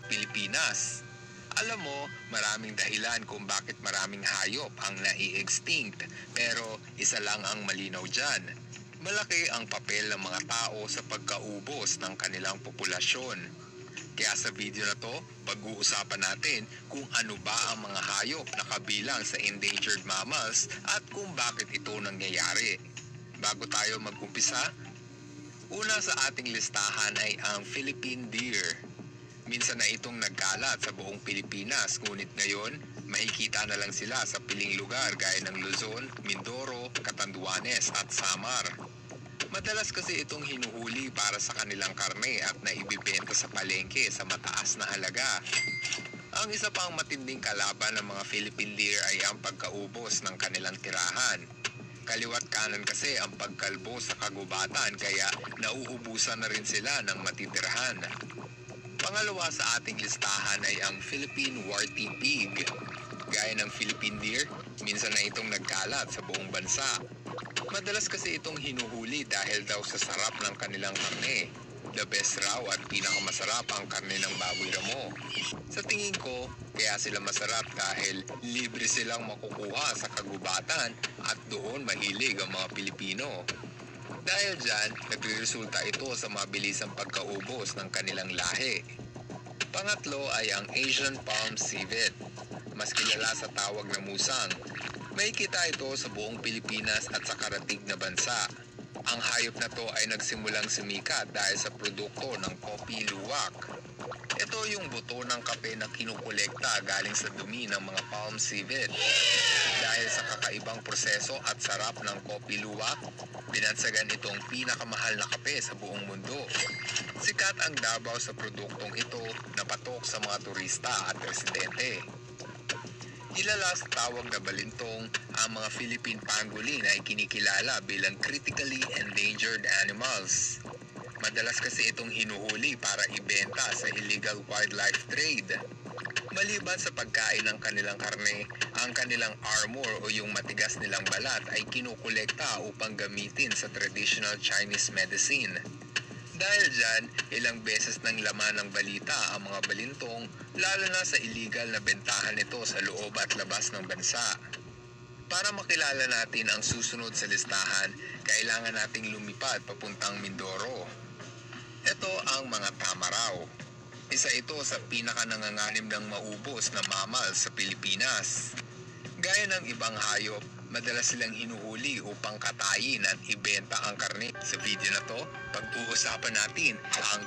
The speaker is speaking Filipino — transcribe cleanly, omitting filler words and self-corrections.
Pilipinas. Alam mo, maraming dahilan kung bakit maraming hayop ang nai-extinct, pero isa lang ang malinaw dyan. Malaki ang papel ng mga tao sa pagkaubos ng kanilang populasyon. Kaya sa video na to, pag-uusapan natin kung ano ba ang mga hayop na kabilang sa endangered mammals at kung bakit ito nangyayari. Bago tayo mag-umpisa, una sa ating listahan ay ang Philippine deer. Minsan na itong nagkalat sa buong Pilipinas, ngunit ngayon makikita na lang sila sa piling lugar gaya ng Luzon, Mindoro, Catanduanes at Samar. Madalas kasi itong hinuhuli para sa kanilang karne at naibibenta sa palengke sa mataas na halaga. Ang isa pang matinding kalaban ng mga Philippine deer ay ang pagkaubos ng kanilang tirahan. Kaliwat kanan kasi ang pagkalbo sa kagubatan kaya nauubusan na rin sila ng matitirhan. Pangalawa sa ating listahan ay ang Philippine warty pig. Gaya ng Philippine deer, minsan na itong nagkalat sa buong bansa. Madalas kasi itong hinuhuli dahil daw sa sarap ng kanilang karne. The best raw at pinakamasarap ang karne ng baboy ramo. Sa tingin ko, kaya sila masarap dahil libre silang makukuha sa kagubatan at doon mahilig ang mga Pilipino. Dahil dyan, nagresulta ito sa mabilisang pagkaubos ng kanilang lahi. Pangatlo ay ang Asian palm civet, mas kilala sa tawag na musang. May kita ito sa buong Pilipinas at sa karatig na bansa. Ang hayop na to ay nagsimulang sumikat dahil sa produkto ng kopi luwak. Ito yung buto ng kape na kinukolekta galing sa dumi ng mga palm civet. Dahil sa kakaibang proseso at sarap ng kopi luwak, binansagan itong pinakamahal na kape sa buong mundo. Sikat ang Davao sa produktong ito na patok sa mga turista at residente. Kilala sa tawag na balintong, ang mga Philippine pangolin ay kinikilala bilang critically endangered animals. Madalas kasi itong hinuhuli para ibenta sa illegal wildlife trade. Maliban sa pagkain ng kanilang karne, ang kanilang armor o yung matigas nilang balat ay kinukolekta upang gamitin sa traditional Chinese medicine. Dahil dyan, ilang beses nang laman ng balita ang mga balintong, lalo na sa illegal na bentahan nito sa loob at labas ng bansa. Para makilala natin ang susunod sa listahan, kailangan nating lumipad papuntang Mindoro. Ito ang mga tamaraw. Isa ito sa pinakananganganib ng maubos na mammal sa Pilipinas. Gaya ng ibang hayop, madalas silang hinuhuli upang katayin at ibenta ang karne. Sa video na to, pag-uusapan natin ang